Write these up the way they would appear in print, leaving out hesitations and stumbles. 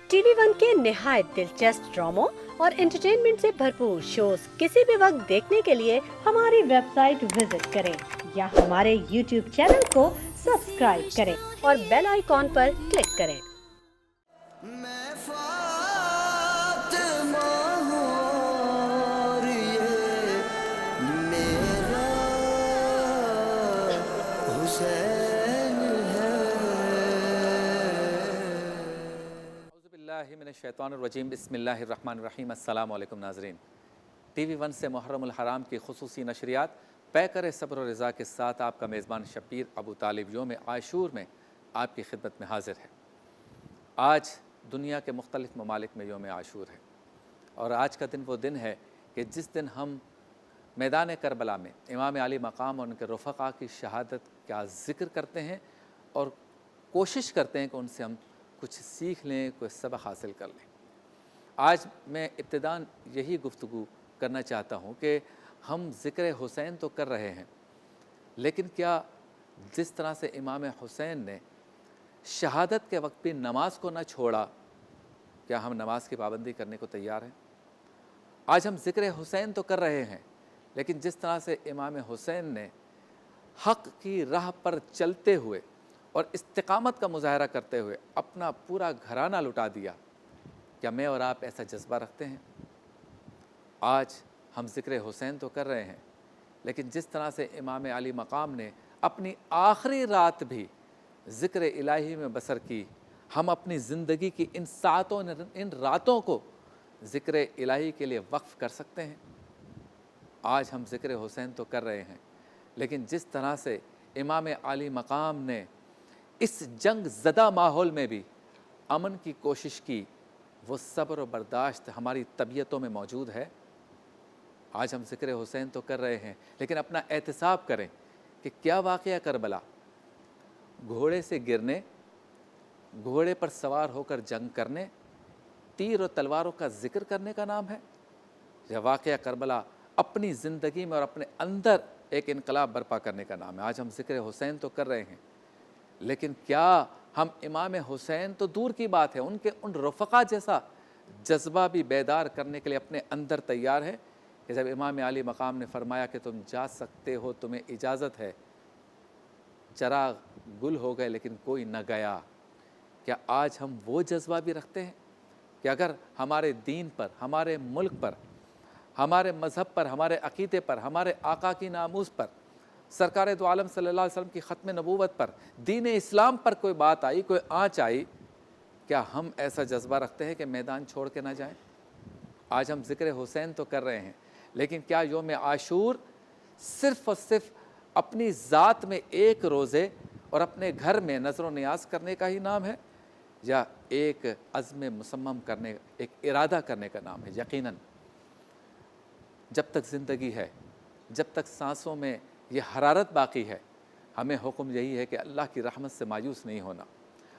TV one के निहायत दिलचस्प ड्रामों और एंटरटेनमेंट से भरपूर शोज किसी भी वक्त देखने के लिए हमारी वेबसाइट विजिट करें या हमारे यूट्यूब चैनल को सब्सक्राइब करें और बेल आइकॉन पर क्लिक करें। शैतानिर्रजीम बिस्मिल्लाहिर्रहमानिर्रहीम। अस्सलामु अलैकुम नाज़रीन। टीवी वन से मुहर्रमुल हराम की खुसूसी नशरियात पैकर सब्र और रज़ा के साथ आपका मेज़बान शब्बीर अबू तालिब यौम आशूर में आपकी खिदमत में हाज़िर है। आज दुनिया के मुख्तलिफ़ ममालिक में यौम आशूर है और आज का दिन वो दिन है कि जिस दिन हम मैदान करबला में इमाम अली मकाम और उनके रफ़क़ा की शहादत का ज़िक्र करते हैं और कोशिश करते हैं कि उनसे हम कुछ सीख लें, कोई सबक हासिल कर लें। आज मैं इब्तिदान यही गुफ्तगू करना चाहता हूँ कि हम ज़िक्र हुसैन तो कर रहे हैं, लेकिन क्या जिस तरह से इमाम हुसैन ने शहादत के वक्त भी नमाज को न छोड़ा, क्या हम नमाज की पाबंदी करने को तैयार हैं? आज हम ज़िक्र हुसैन तो कर रहे हैं, लेकिन जिस तरह से इमाम हुसैन ने हक़ की राह पर चलते हुए और इस्तिकामत का मुजाहरा करते हुए अपना पूरा घराना लुटा दिया, क्या मैं और आप ऐसा जज्बा रखते हैं? आज हम ज़िक्र हुसैन तो कर रहे हैं, लेकिन जिस तरह से इमाम अली मकाम ने अपनी आखिरी रात भी ज़िक्र इलाही में बसर की, हम अपनी ज़िंदगी की इन रातों को ज़िक्र इलाही के लिए वक्फ़ कर सकते हैं? आज हम ज़िक्र हुसैन तो कर रहे हैं, लेकिन जिस तरह से इमाम अली मकाम ने इस जंग ज़दा माहौल में भी अमन की कोशिश की, वो सब्र और बर्दाश्त हमारी तबीयतों में मौजूद है। आज हम ज़िक्र हुसैन तो कर रहे हैं, लेकिन अपना एहतिसाब करें कि क्या वाक़या करबला घोड़े से गिरने, घोड़े पर सवार होकर जंग करने, तीर और तलवारों का ज़िक्र करने का नाम है, या वाक़या करबला अपनी ज़िंदगी में और अपने अंदर एक इनकलाब बर्पा करने का नाम है? आज हम ज़िक्र हुसैन तो कर रहे हैं, लेकिन क्या हम इमाम हुसैन तो दूर की बात है, उनके उन रफ़क़ा जैसा जज्बा भी बेदार करने के लिए अपने अंदर तैयार है कि जब इमाम अली मकाम ने फरमाया कि तुम जा सकते हो, तुम्हें इजाज़त है, चराग गुल हो गए लेकिन कोई न गया, क्या आज हम वो जज्बा भी रखते हैं कि अगर हमारे दीन पर, हमारे मुल्क पर, हमारे मज़हब पर, हमारे अक़ीदे पर, हमारे आका की नामूस पर, सरकार दो आलम सल्लल्लाहु अलैहि वसल्लम की ख़त्म नबूवत पर, दीन इस्लाम पर कोई बात आई, कोई आँच आई, क्या हम ऐसा जज्बा रखते हैं कि मैदान छोड़ के ना जाएं? आज हम ज़िक्र हुसैन तो कर रहे हैं, लेकिन क्या यौम आशूर सिर्फ़ और सिर्फ अपनी ज़ात में एक रोज़े और अपने घर में नज़र व नियाज करने का ही नाम है, या एक अज़्म मुसम्मम करने, एक इरादा करने का नाम है? यकीनन जब तक ज़िंदगी है, जब तक सांसों में ये हरारत बाकी है, हमें हुक्म यही है कि अल्लाह की रहमत से मायूस नहीं होना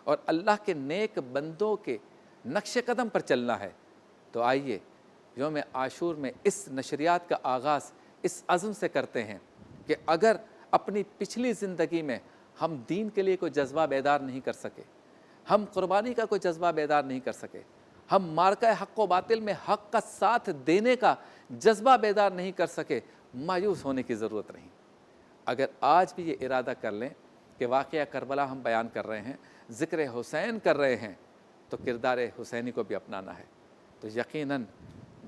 और अल्लाह के नेक बंदों के नक्श कदम पर चलना है। तो आइए यौम आशूर में इस नशरियात का आगाज़ इस अज़्म से करते हैं कि अगर अपनी पिछली ज़िंदगी में हम दीन के लिए कोई जज्बा बेदार नहीं कर सके, हम क़ुरबानी का कोई जज्बा बेदार नहीं कर सके, हम मार्का हक़ व बातिल में हक़ का साथ देने का जज्बा बेदार नहीं कर सके, मायूस होने की ज़रूरत नहीं। अगर आज भी ये इरादा कर लें कि वाक़या करबला हम बयान कर रहे हैं, ज़िक्र हुसैन कर रहे हैं, तो किरदार हुसैनी को भी अपनाना है। तो यकीनन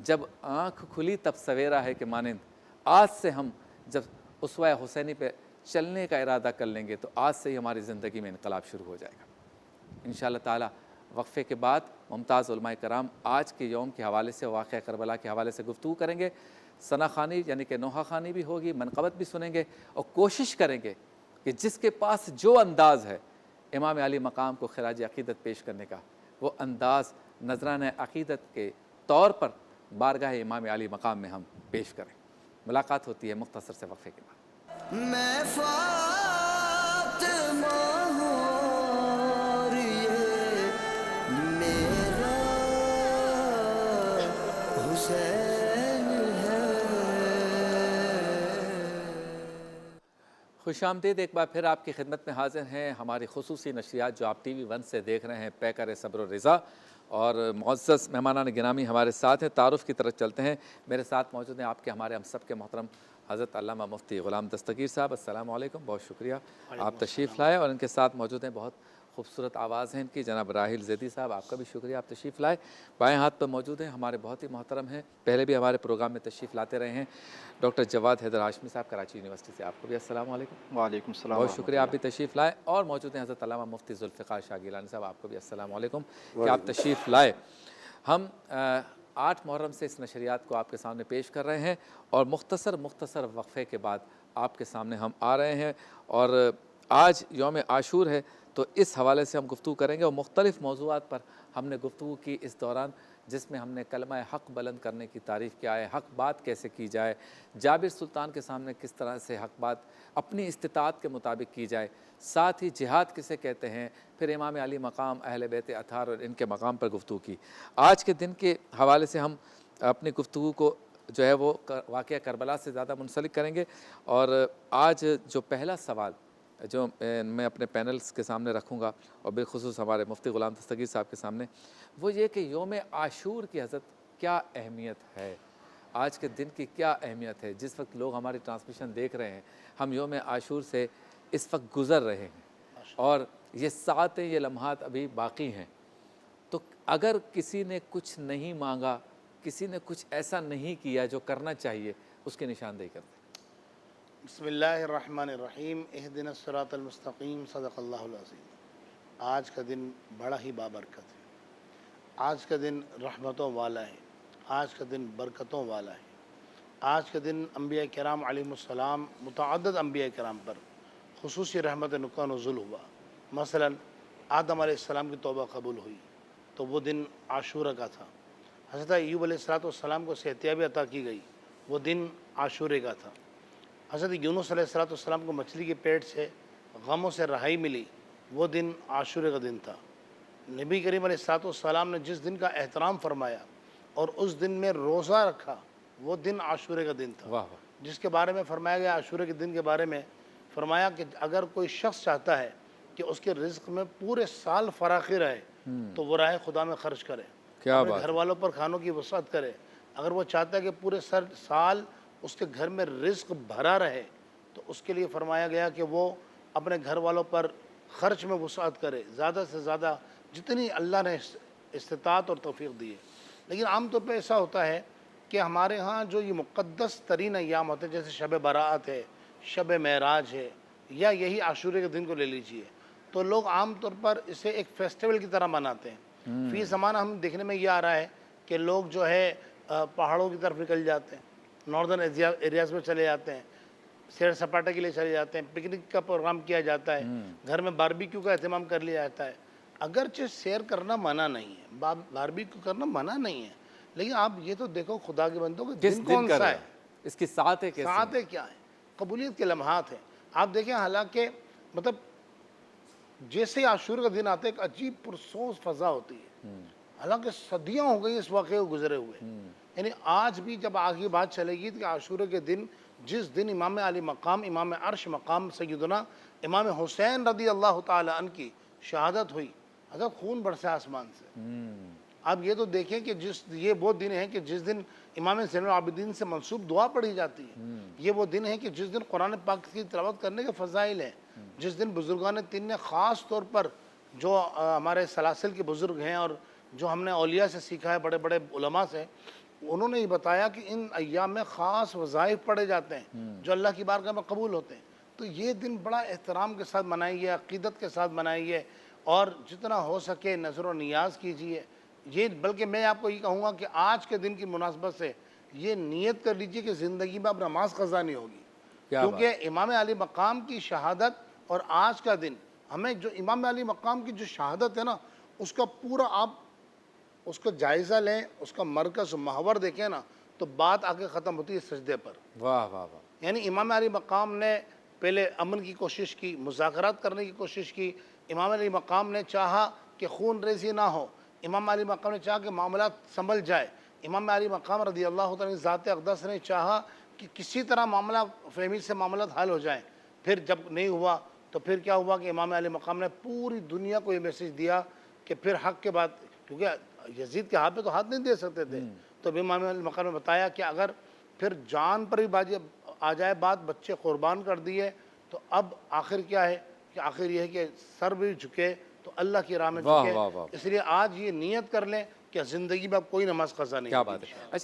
जब आँख खुली तब सवेरा है कि मानिंद आज से हम जब उसवा हुसैनी पे चलने का इरादा कर लेंगे, तो आज से ही हमारी ज़िंदगी में इनकलाब शुरू हो जाएगा इंशाअल्लाह ताला। वक्फ़े के बाद मुमताज़ उलमाए कराम आज के यौम के हवाले से, वाक़या करबला के हवाले से गुफ्तगू करेंगे। सना ख़ानी यानी कि नोहा ख़ानी भी होगी, मनक़बत भी सुनेंगे और कोशिश करेंगे कि जिसके पास जो अंदाज़ है इमाम अली मकाम को ख़िराज अक़ीदत पेश करने का, वो अंदाज़ नज़रान अक़ीदत के तौर पर बारगाह इमाम अली मकाम में हम पेश करें। मुलाकात होती है मुख्तसर से वक्फ़े के बाद। मैं फ़ातिमा हूँ, मेरा हुसैन है। खुश आमदीद, एक बार फिर आपकी खिदमत में हाजिर हैं हमारी खुसूसी नशरियात जो आप TV1 से देख रहे हैं, पैकर सब्र रज़ा। और मुअज़्ज़ज़ मेहमानान गिरामी हमारे साथ हैं। तारुफ़ की तरफ चलते हैं। मेरे साथ मौजूद हैं आपके हमारे हम सब के मोहतरम हज़रत अल्लामा मुफ्ती ग़ुलाम दस्तगीर साहब। अस्सलामु अलैकुम, बहुत शुक्रिया आप तशरीफ़ लाए। और इनके साथ मौजूद हैं, बहुत खूबसूरत आवाज़ है इनकी, जनाब राहिल ज़ैदी साहब, आपका भी शुक्रिया, आप तशरीफ़ लाए। बाएँ हाथ पर मौजूद हैं हमारे बहुत ही मोहतरम हैं, पहले भी हमारे प्रोग्राम में तशरीफ़ लाते रहे हैं, डॉक्टर जवाद हैदर हाशमी साहब, कराची यूनिवर्सिटी से। आपको भी अस्सलामु अलैकुम। वालेकुम सलाम, बहुत शुक्रिया, आप भी तशरीफ़ लाए। और मौजूद हैं हज़रत अल्लामा मुफ्ती ज़ुल्फ़िकार शाह गिलानी साहब, आपको भी अस्सलामु अलैकुम कि आप तशरीफ़ लाए। हम 8 मुहर्रम से इस नशरियात को आपके सामने पेश कर रहे हैं और मुख्तसर वक्फ़े के बाद आपके सामने हम आ रहे हैं। और आज यौम आशूर है, तो इस हवाले से हम गुफ्तगू करेंगे और मुख्तलिफ़ मौज़ूआत पर हमने गुफ्तगू की इस दौरान, जिसमें हमने कलमा हक़ बुलंद करने की तारीफ़ क्या है, हक़ बात कैसे की जाए, जाबिर सुल्तान के सामने किस तरह से हक़ बात अपनी इस्तिताअत के मुताबिक की जाए, साथ ही जिहाद किसे कहते हैं, फिर इमाम अली मकाम, अहले बैत अतार और इनके मकाम पर गुफ्तगू की। आज के दिन के हवाले से हम अपनी गुफ्तगू को जो है वो वाक़या करबला से ज़्यादा मुंसलिक करेंगे। और आज जो पहला सवाल जो मैं अपने पैनल्स के सामने रखूँगा और बिलखुसूस हमारे मुफ्ती ग़ुलाम दस्तगीर साहब के सामने, वो ये कि यौम आशूर की हज़रत क्या अहमियत है, आज के दिन की क्या अहमियत है। जिस वक्त लोग हमारी ट्रांसमिशन देख रहे हैं, हम यौम आशूर से इस वक्त गुज़र रहे हैं और ये सातें, ये लम्हात अभी बाकी हैं। तो अगर किसी ने कुछ नहीं मांगा, किसी ने कुछ ऐसा नहीं किया जो करना चाहिए, उसकी निशानदेही करते हैं। बिस्मिल्लाहिर्रहमानिर्रहीम, इहदिनस सिरातल मुस्तकीम, सदक़ल्लाहुल अज़ीम। आज का दिन बड़ा ही बाबरकत है। आज का दिन रहमतों वाला है। आज का दिन बरकतों वाला है। आज का दिन अम्बिया किराम अलैहिमुस्सलाम, मुतअद्दिद अम्बिया किराम पर खुसूसी रहमत नुक़्ता नुज़ुल हुआ। मसलन आदम अलैहिस्सलाम की तौबा कबूल हुई, तो वो दिन आशूरा का था। हज़रत अय्यूब अलैहिस्सलाम को सेहतियाबी अता की गई, वो दिन आशूरे का था। हज़रत यूनुस अलैहिस्सलाम को मछली के पेट से गमों से रहाई मिली, वो दिन आशूरे का दिन था। नबी करीम अलैहिस्सलाम ने जिस दिन का एहतराम फरमाया और उस दिन में रोज़ा रखा, वो दिन आशूरे का दिन था। वाह, जिसके बारे में फरमाया गया, आशूरे के दिन के बारे में फरमाया कि अगर कोई शख्स चाहता है कि उसके रिज़्क़ में पूरे साल फराखी रहे, तो वो राह खुदा में ख़र्च करे, अपने घर वालों पर खानों की वसात करे। अगर वो चाहता है कि पूरे साल उसके घर में रिज़्क़ भरा रहे, तो उसके लिए फ़रमाया गया कि वो अपने घर वालों पर ख़र्च में वसात करे, ज़्यादा से ज़्यादा जितनी अल्लाह ने इस्तिताअत और तौफ़ीक़ दी है। लेकिन आम तौर पे ऐसा होता है कि हमारे यहाँ जो ये मुक़द्दस तरीन अय्याम होते हैं, जैसे शब बराअत है, शब मेराज है, या यही आशूरे के दिन को ले लीजिए, तो लोग आम तौर पर इसे एक फेस्टिवल की तरह मनाते हैं। फ़ी ज़माना हम देखने में ये आ रहा है कि लोग जो है पहाड़ों की तरफ निकल जाते हैं, नॉर्दर्न एरियाज़ में चले जाते हैं, सैर सपाटे के लिए चले जाते हैं, पिकनिक का प्रोग्राम किया जाता है, घर में बारबेक्यू का एहतमाम कर लिया जाता है। अगरचे सैर करना मना नहीं है, बारबेक्यू करना मना नहीं है, लेकिन आप ये तो देखो खुदा के बंदों को दिन कौन सा है, इसकी सातें क्या है, कबूलियत के लम्हात हैं। आप देखें, हालांकि मतलब जैसे आशूर का दिन आता है, एक अजीब पुरसोस फ़ज़ा होती है। हालांकि सदियाँ हो गई इस वाक़े को गुजरे हुए, यानी आज भी जब आगे बात चलेगी कि आशूरे के दिन, जिस दिन इमाम अली मकाम, इमाम अर्श मकाम सैयदना इमाम हुसैन रदी अल्लाह ताला अन्हु की शहादत हुई, अगर खून बरसे आसमान से। आप ये तो देखें कि ये वो दिन है कि जिस दिन इमाम ज़ैनुल आबिदीन से मंसूब दुआ पढ़ी जाती है। ये वो दिन है कि जिस दिन कुरान पाक की तिलावत करने के फ़ज़ाइल हैं। जिस दिन बुज़ुर्गान तीन ने ख़ास तौर पर, जो हमारे सलासिल के बुज़ुर्ग हैं और जो हमने औलिया से सीखा है, बड़े बड़े उलमा से, उन्होंने ये बताया कि इन अय्याम में ख़ास वज़ाइफ पढ़े जाते हैं जो अल्लाह की बारगाह में कबूल होते हैं। तो ये दिन बड़ा एहतराम के साथ मनाइए, अक़ीदत के साथ मनाइए और जितना हो सके नज़र व नियाज़ कीजिए। ये बल्कि मैं आपको ये कहूँगा कि आज के दिन की मुनासबत से ये नीयत कर लीजिए कि ज़िंदगी में अब नमाज क़ज़ा नहीं होगी, क्योंकि इमाम अली मकाम की शहादत और आज का दिन, हमें जो इमाम अली मकाम की जो शहादत है ना, उसका पूरा आप उसको जायज़ा लें, उसका मरकज़ महवर देखें ना, तो बात आके ख़त्म होती है सजदे पर। वाह वाह वाह। यानी इमाम अली मकाम ने पहले अमन की कोशिश की, मुज़ाकरात करने की कोशिश की। इमाम अली मकाम ने चाहा कि खून रेज़ी ना हो, इमाम अली मकाम ने चाहा कि मामला संभल जाए। इमाम अली मकाम रज़ी अल्लाह तआला ज़ात अक़दस ने चाहा कि किसी तरह मामला फहमी से मामला हल हो जाए। پھر جب نہیں ہوا تو پھر کیا ہوا کہ امام علیہ مقام نے پوری دنیا کو یہ میسیج دیا کہ پھر حق کے بعد، کیونکہ یزید کے ہاتھ پہ تو ہاتھ نہیں دے سکتے تھے، تو امام علیہ مقام نے بتایا کہ اگر پھر جان پر بھی بازی آ جائے بات، بچے قربان کر دیے، تو اب آخر کیا ہے کہ آخر یہ ہے کہ سر بھی جھکے تو اللہ کی راہ میں واہ جھکے. واہ واہ، اس لیے آج یہ نیت کر لیں کہ زندگی میں اب کوئی نماز قضا نہیں کیا ہوگی بات ہے. اچھا